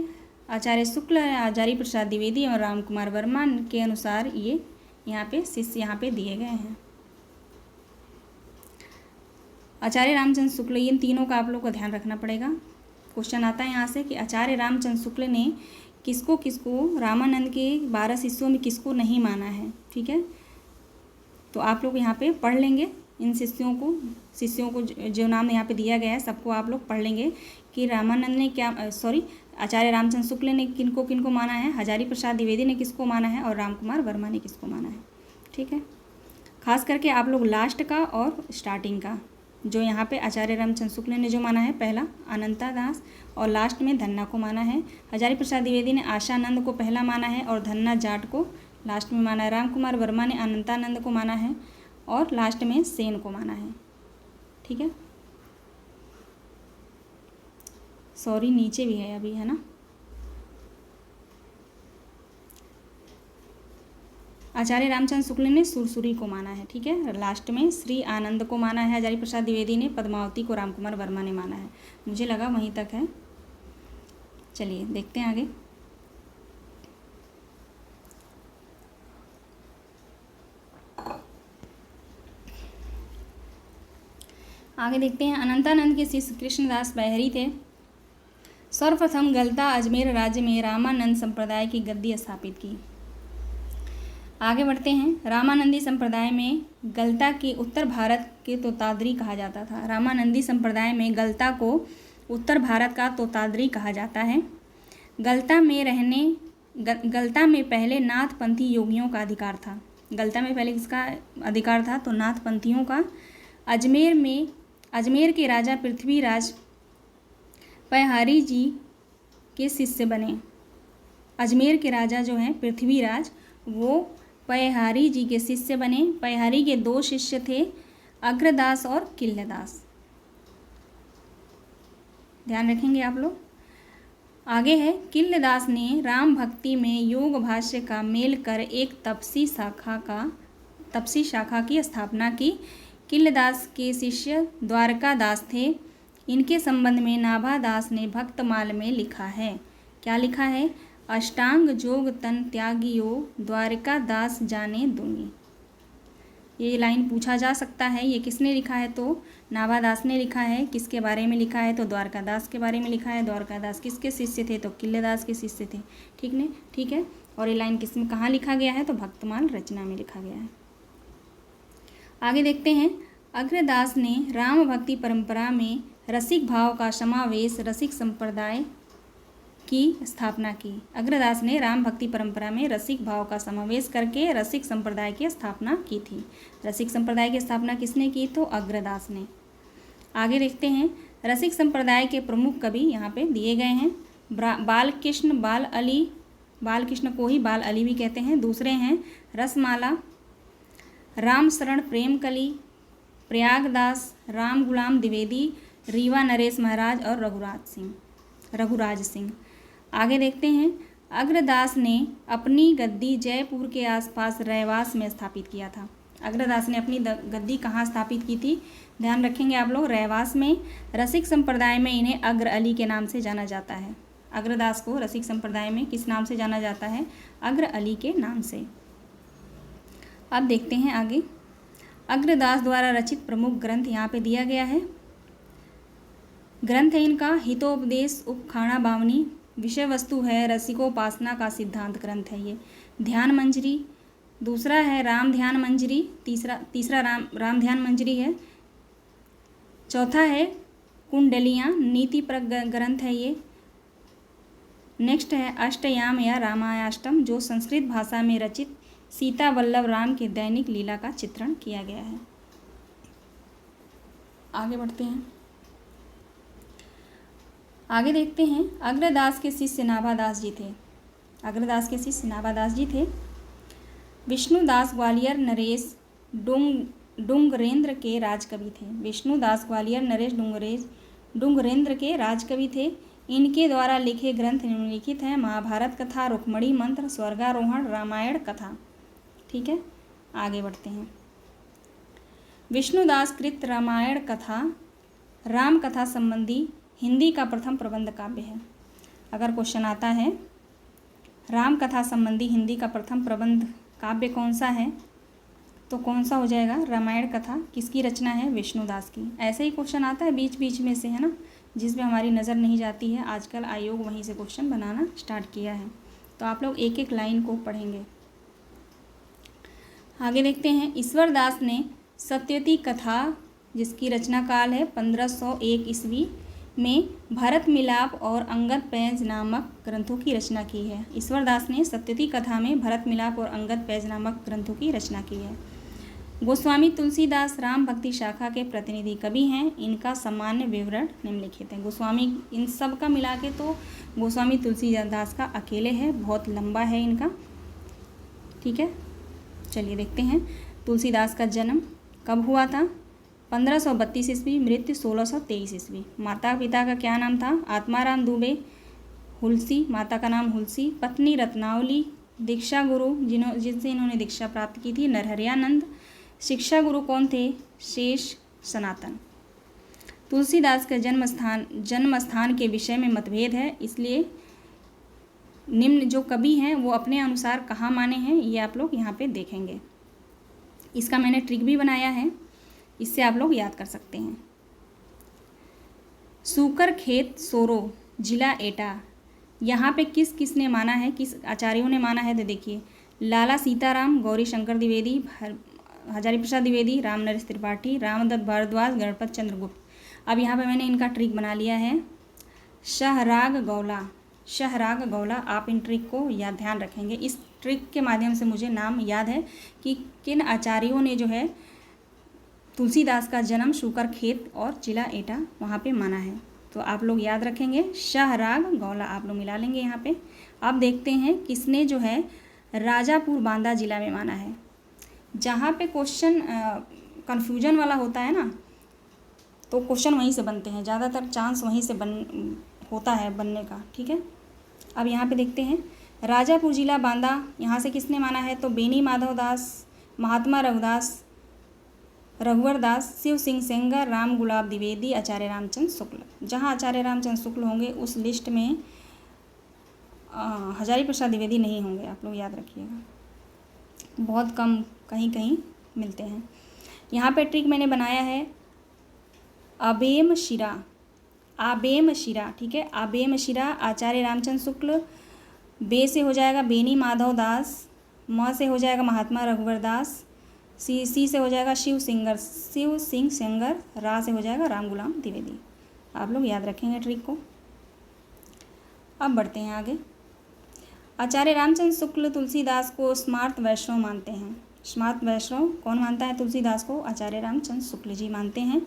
आचार्य शुक्ल, आचार्य प्रसाद द्विवेदी और राम कुमार वर्मा के अनुसार ये यहाँ पे शिष्य यहाँ पे दिए गए हैं। आचार्य रामचंद्र शुक्ल, इन तीनों का आप लोग को ध्यान रखना पड़ेगा। क्वेश्चन आता है यहाँ से कि आचार्य रामचंद्र शुक्ल ने किसको किसको रामानंद के 12 शिष्यों में किसको नहीं माना है। ठीक है, तो आप लोग यहाँ पे पढ़ लेंगे इन शिष्यों को जो नाम यहाँ पे दिया गया है सबको आप लोग पढ़ लेंगे कि रामानंद ने आचार्य रामचंद्र शुक्ल ने किनको माना है, हजारी प्रसाद द्विवेदी ने किसको माना है और राम कुमार वर्मा ने किसको माना है। ठीक है, खास करके आप लोग लास्ट का और स्टार्टिंग का, जो यहाँ पे आचार्य रामचंद्र शुक्ल ने जो माना है पहला अनंता दास और लास्ट में धन्ना को माना है। हजारी प्रसाद द्विवेदी ने आशानंद को पहला माना है और धन्ना जाट को लास्ट में माना है। राम कुमार वर्मा ने अनंतानंद को माना है और लास्ट में सेन को माना है। ठीक है, सॉरी नीचे भी है अभी, है ना। आचार्य रामचंद्र शुक्ल ने सुरसुरी को माना है। ठीक है, लास्ट में श्री आनंद को माना है। हजारी प्रसाद द्विवेदी ने पद्मावती को राम कुमार वर्मा ने माना है। मुझे लगा वहीं तक है। चलिए देखते हैं आगे। आगे देखते हैं। अनंतानंद के शिष्य कृष्णदास बहरी थे। सर्वप्रथम गलता अजमेर राज्य में रामानंद संप्रदाय की गद्दी स्थापित की। आगे बढ़ते हैं। रामानंदी संप्रदाय में गलता की उत्तर भारत के तोतादरी कहा जाता था। रामानंदी संप्रदाय में गलता को उत्तर भारत का तोतादरी कहा जाता है। गलता में पहले नाथपंथी योगियों का अधिकार था। गलता में पहले किसका अधिकार था? तो नाथपंथियों का। अजमेर के राजा पृथ्वीराज पयहारी जी के शिष्य बने। अजमेर के राजा जो हैं पृथ्वीराज, वो पयहारी जी के शिष्य बने। पयहारी के 2 शिष्य थे, अग्रदास और किल्लदास। ध्यान रखेंगे आप लोग। आगे है, किल्लदास ने राम भक्ति में योग भाष्य का मेल कर एक तपसी शाखा की स्थापना की। किल्लदास के शिष्य द्वारकादास थे। इनके संबंध में नाभादास ने भक्तमाल में लिखा है। क्या लिखा है? अष्टांग जोग तन त्यागियो द्वारकादास जाने दूंगी। ये लाइन पूछा जा सकता है, ये किसने लिखा है? तो नाभादास ने लिखा है। किसके बारे में लिखा है? तो द्वारकादास के बारे में लिखा है। द्वारकादास किसके शिष्य थे? तो किल्लदास के शिष्य थे। ठीक है। और ये लाइन किसमें कहाँ लिखा गया है? तो भक्तमाल रचना में लिखा गया है। आगे देखते हैं। अग्रदास ने राम भक्ति परंपरा में रसिक भाव का समावेश रसिक संप्रदाय की स्थापना की। अग्रदास ने राम भक्ति परंपरा में रसिक भाव का समावेश करके रसिक संप्रदाय की स्थापना की थी। रसिक संप्रदाय की स्थापना किसने की? तो अग्रदास ने। आगे देखते हैं। रसिक संप्रदाय के प्रमुख कवि यहाँ पे दिए गए हैं। बालकृष्ण को ही बाल अली भी कहते हैं। दूसरे हैं रसमाला, राम शरण प्रेमकली, प्रयागदास, राम गुलाम द्विवेदी, रीवा नरेश महाराज और रघुराज सिंह। आगे देखते हैं। अग्रदास ने अपनी गद्दी जयपुर के आसपास रैवास में स्थापित किया था। अग्रदास ने अपनी गद्दी कहाँ स्थापित की थी? ध्यान रखेंगे आप लोग, रैवास में। रसिक संप्रदाय में इन्हें अग्र अली के नाम से जाना जाता है। अग्रदास को रसिक संप्रदाय में किस नाम से जाना जाता है? अग्र अली के नाम से। अब देखते हैं आगे। अग्रदास द्वारा रचित प्रमुख ग्रंथ यहाँ पे दिया गया है। ग्रंथ है इनका हितोपदेश उपखाणा बावनी। विषय वस्तु है रसिकोपासना का सिद्धांत ग्रंथ है ये। ध्यान मंजरी, दूसरा है राम ध्यान मंजरी, तीसरा राम ध्यान मंजरी है। चौथा है कुंडलियाँ, नीति पर ग्रंथ है ये। नेक्स्ट है अष्टयाम या रामायाष्टम, जो संस्कृत भाषा में रचित सीता वल्लभ राम के दैनिक लीला का चित्रण किया गया है। आगे बढ़ते हैं, आगे देखते हैं। अग्रदास के शिष्य नाभादास जी थे। अग्रदास के शिष्य नाभादास जी थे। विष्णुदास ग्वालियर नरेश डुंगरेंद्र के राजकवि थे। विष्णुदास ग्वालियर नरेश डुंगरेंद्र के राजकवि थे। इनके द्वारा लिखे ग्रंथ निम्नलिखित हैं। महाभारत कथा, रुक्मणी मंत्र, स्वर्गारोहण, रामायण कथा। ठीक है, आगे बढ़ते हैं। विष्णुदास कृत रामायण कथा राम कथा संबंधी हिंदी का प्रथम प्रबंध काव्य है। अगर क्वेश्चन आता है राम कथा संबंधी हिंदी का प्रथम प्रबंध काव्य कौन सा है, तो कौन सा हो जाएगा? रामायण कथा। किसकी रचना है? विष्णुदास की। ऐसे ही क्वेश्चन आता है बीच बीच में से, है ना, जिसमें हमारी नज़र नहीं जाती है। आजकल आयोग वहीं से क्वेश्चन बनाना स्टार्ट किया है, तो आप लोग एक एक लाइन को पढ़ेंगे। आगे देखते हैं। ईश्वरदास ने सत्यवती कथा, जिसकी रचना काल है 1501 ईस्वी में, भरत मिलाप और अंगद पैंज नामक ग्रंथों की रचना की है। ईश्वरदास ने सत्यवती कथा में भरत मिलाप और अंगद पैंज नामक ग्रंथों की रचना की है। गोस्वामी तुलसीदास राम भक्ति शाखा के प्रतिनिधि कवि हैं। इनका सामान्य विवरण निम्नलिखित है। गोस्वामी, इन सब का मिला के तो गोस्वामी तुलसीदास का अकेले है, बहुत लंबा है इनका। ठीक है, चलिए देखते हैं। तुलसीदास का जन्म कब हुआ था? 1532 ईस्वी, मृत्यु 1623 ईस्वी। माता पिता का क्या नाम था? आत्माराम दुबे, हुलसी, माता का नाम हुलसी। पत्नी रत्नावली। दीक्षा गुरु जिनसे इन्होंने दीक्षा प्राप्त की थी, नरहरियानंद। शिक्षा गुरु कौन थे? शेष सनातन। तुलसीदास के जन्म स्थान के विषय में मतभेद है, इसलिए निम्न जो कवि हैं वो अपने अनुसार कहाँ माने हैं, ये आप लोग यहाँ पे देखेंगे। इसका मैंने ट्रिक भी बनाया है, इससे आप लोग याद कर सकते हैं। सूकर खेत सोरो, जिला एटा, यहाँ पे किसने माना है, किस आचार्यों ने माना है? तो देखिए, लाला सीताराम, गौरी शंकर द्विवेदी, हजारी प्रसाद द्विवेदी, रामनरेश त्रिपाठी, रामदत्त भारद्वाज, गणपत चंद्र गुप्त। अब यहाँ पे मैंने इनका ट्रिक बना लिया है। शहराग गौला। आप इन ट्रिक को याद ध्यान रखेंगे। इस ट्रिक के माध्यम से मुझे नाम याद है कि किन आचार्यों ने जो है तुलसीदास का जन्म शूकर खेत और जिला एटा वहाँ पे माना है, तो आप लोग याद रखेंगे। शहराग गौला आप लोग मिला लेंगे यहाँ पे। अब देखते हैं किसने जो है राजापुर बांदा जिला में माना है। जहाँ पे क्वेश्चन कन्फ्यूजन वाला होता है ना, तो क्वेश्चन वहीं से बनते हैं, ज़्यादातर चांस वहीं से होता है बनने का। ठीक है, अब यहाँ पे देखते हैं। राजापुर जिला बांदा, यहाँ से किसने माना है? तो बेनी माधव दास, महात्मा रघुवर दास, शिव सिंह सेंगर, राम गुलाब द्विवेदी, आचार्य रामचंद्र शुक्ल। जहाँ आचार्य रामचंद्र शुक्ल होंगे उस लिस्ट में हजारी प्रसाद द्विवेदी नहीं होंगे, आप लोग याद रखिएगा। बहुत कम कहीं कहीं मिलते हैं। यहाँ पे ट्रिक मैंने बनाया है आबेम शिरा। ठीक है, आबेम शिरा, आचार्य रामचंद्र शुक्ल। बे से हो जाएगा बेनी माधव दास, म से हो जाएगा महात्मा रघुवर दास, सी से हो जाएगा शिव सिंह सेंगर, रा से हो जाएगा राम गुलाम द्विवेदी। आप लोग याद रखेंगे ट्रिक को। अब बढ़ते हैं आगे। आचार्य रामचंद्र शुक्ल तुलसीदास को स्मार्त वैष्णव मानते हैं। स्मार्त वैष्णव कौन मानता है तुलसीदास को? आचार्य रामचंद्र शुक्ल जी मानते हैं।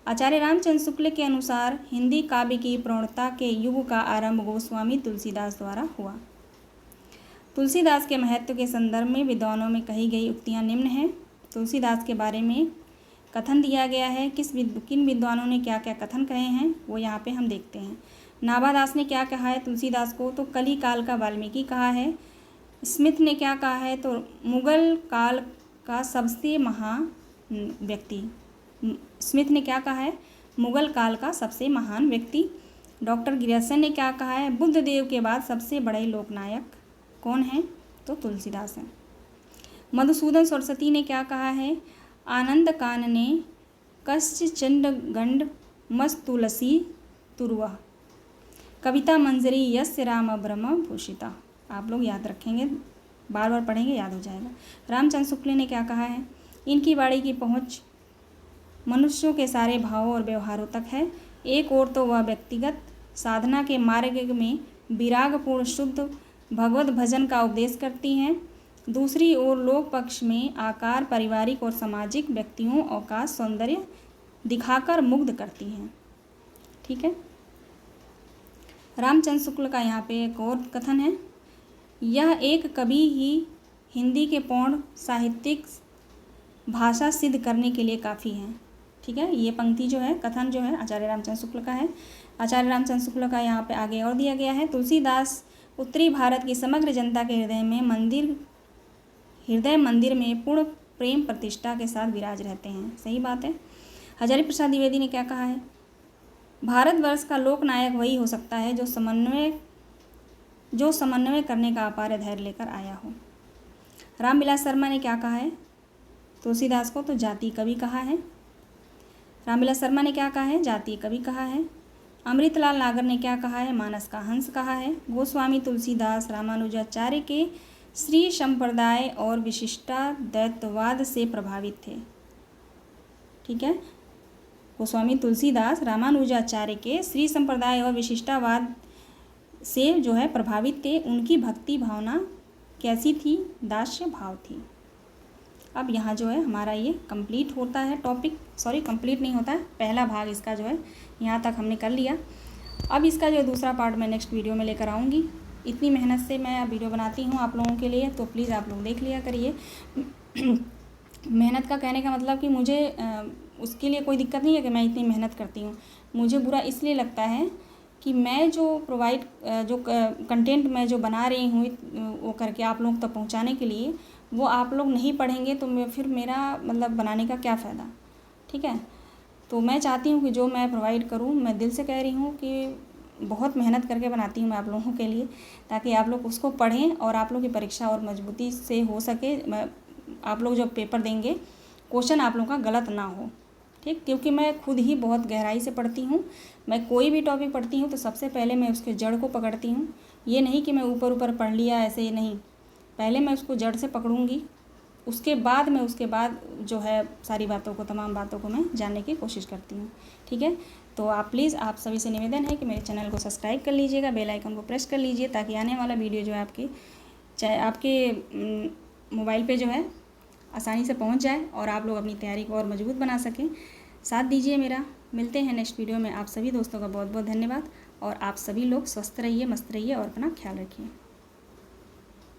आचार्य रामचंद्र शुक्ल के अनुसार हिंदी काव्य की प्रौढ़ता के युग का आरंभ गोस्वामी तुलसीदास द्वारा हुआ। तुलसीदास के महत्व के संदर्भ में विद्वानों में कही गई उक्तियाँ निम्न हैं। तुलसीदास के बारे में कथन दिया गया है। किन विद्वानों ने क्या क्या कथन कहे हैं वो यहाँ पे हम देखते हैं। नाभादास ने क्या कहा है तुलसीदास को? तो कली काल का वाल्मीकि कहा है। स्मिथ ने क्या कहा है? तो मुगल काल का सबसे महान व्यक्ति। स्मिथ ने क्या कहा है? मुगल काल का सबसे महान व्यक्ति। डॉक्टर गिरसन ने क्या कहा है? बुद्ध देव के बाद सबसे बड़े लोकनायक कौन हैं? तो तुलसीदास हैं। मधुसूदन सरस्वती ने क्या कहा है? आनंद कान ने कश्च चंड गंड मस्तुलसी तुरुआ, कविता मंजरी यस्य राम ब्रह्म भूषिता। आप लोग याद रखेंगे, बार बार पढ़ेंगे, याद हो जाएगा। रामचंद्र शुक्ल ने क्या कहा है? इनकी वाणी की पहुँच मनुष्यों के सारे भावों और व्यवहारों तक है। एक ओर तो वह व्यक्तिगत साधना के मार्ग में विरागपूर्ण शुद्ध भगवत भजन का उपदेश करती हैं, दूसरी ओर लोक पक्ष में आकार पारिवारिक और सामाजिक व्यक्तियों का सौंदर्य दिखाकर मुग्ध करती हैं। ठीक है। रामचंद्र शुक्ल का यहाँ पे एक और कथन है, यह एक कवि ही हिंदी के पौण साहित्यिक भाषा सिद्ध करने के लिए काफ़ी है। ठीक है। ये पंक्ति जो है, कथन जो है आचार्य रामचंद्र शुक्ल का है। आचार्य रामचंद्र शुक्ल का यहाँ पे आगे और दिया गया है, तुलसीदास उत्तरी भारत की समग्र जनता के हृदय मंदिर में पूर्ण प्रेम प्रतिष्ठा के साथ विराज रहते हैं। सही बात है। हजारी प्रसाद द्विवेदी ने क्या कहा है, भारतवर्ष का लोकनायक वही हो सकता है जो समन्वय करने का अपार धैर्य लेकर आया हो। रामविलास शर्मा ने क्या कहा है, तुलसीदास को तो जातीय कवि कहा है। रामविलास शर्मा ने क्या कहा है, जातीय कवि कहा है। अमृतलाल नागर ने क्या कहा है, मानस का हंस कहा है। गोस्वामी तुलसीदास रामानुजाचार्य के श्री संप्रदाय और विशिष्टाद्वैतवाद से प्रभावित थे। ठीक है। गोस्वामी तुलसीदास रामानुजाचार्य के श्री संप्रदाय और विशिष्टावाद से जो है प्रभावित थे। उनकी भक्ति भावना कैसी थी, दास्य भाव थी। अब यहाँ जो है हमारा ये कंप्लीट होता है टॉपिक, सॉरी कंप्लीट नहीं होता है, पहला भाग इसका जो है यहाँ तक हमने कर लिया। अब इसका जो है दूसरा पार्ट मैं नेक्स्ट वीडियो में लेकर आऊँगी। इतनी मेहनत से मैं अब वीडियो बनाती हूँ आप लोगों के लिए, तो प्लीज़ आप लोग देख लिया करिए। मेहनत का कहने का मतलब कि मुझे उसके लिए कोई दिक्कत नहीं है कि मैं इतनी मेहनत करती हूँ। मुझे बुरा इसलिए लगता है कि मैं जो कंटेंट मैं जो बना रही हूँ वो करके आप लोगों तक पहुँचाने के लिए, वो आप लोग नहीं पढ़ेंगे तो फिर मेरा मतलब बनाने का क्या फ़ायदा। ठीक है। तो मैं चाहती हूँ कि जो मैं प्रोवाइड करूँ, मैं दिल से कह रही हूँ कि बहुत मेहनत करके बनाती हूँ मैं आप लोगों के लिए, ताकि आप लोग उसको पढ़ें और आप लोग की परीक्षा और मजबूती से हो सके। आप लोग जब पेपर देंगे, क्वेश्चन आप लोगों का गलत ना हो। ठीक। क्योंकि मैं खुद ही बहुत गहराई से पढ़ती हूँ। मैं कोई भी टॉपिक पढ़ती हूँ तो सबसे पहले मैं उसके जड़ को पकड़ती हूँ। ये नहीं कि मैं ऊपर ऊपर पढ़ लिया ऐसे, नहीं, पहले मैं उसको जड़ से पकड़ूंगी, उसके बाद जो है सारी बातों को, तमाम बातों को मैं जानने की कोशिश करती हूँ। ठीक है। तो आप प्लीज़, आप सभी से निवेदन है कि मेरे चैनल को सब्सक्राइब कर लीजिएगा, बेल आइकन को प्रेस कर लीजिए, ताकि आने वाला वीडियो जो है आपके मोबाइल पे जो है आसानी से पहुँच जाए और आप लोग अपनी तैयारी को और मजबूत बना सकें। साथ दीजिए मेरा। मिलते हैं नेक्स्ट वीडियो में। आप सभी दोस्तों का बहुत बहुत धन्यवाद, और आप सभी लोग स्वस्थ रहिए, मस्त रहिए और अपना ख्याल रखिए।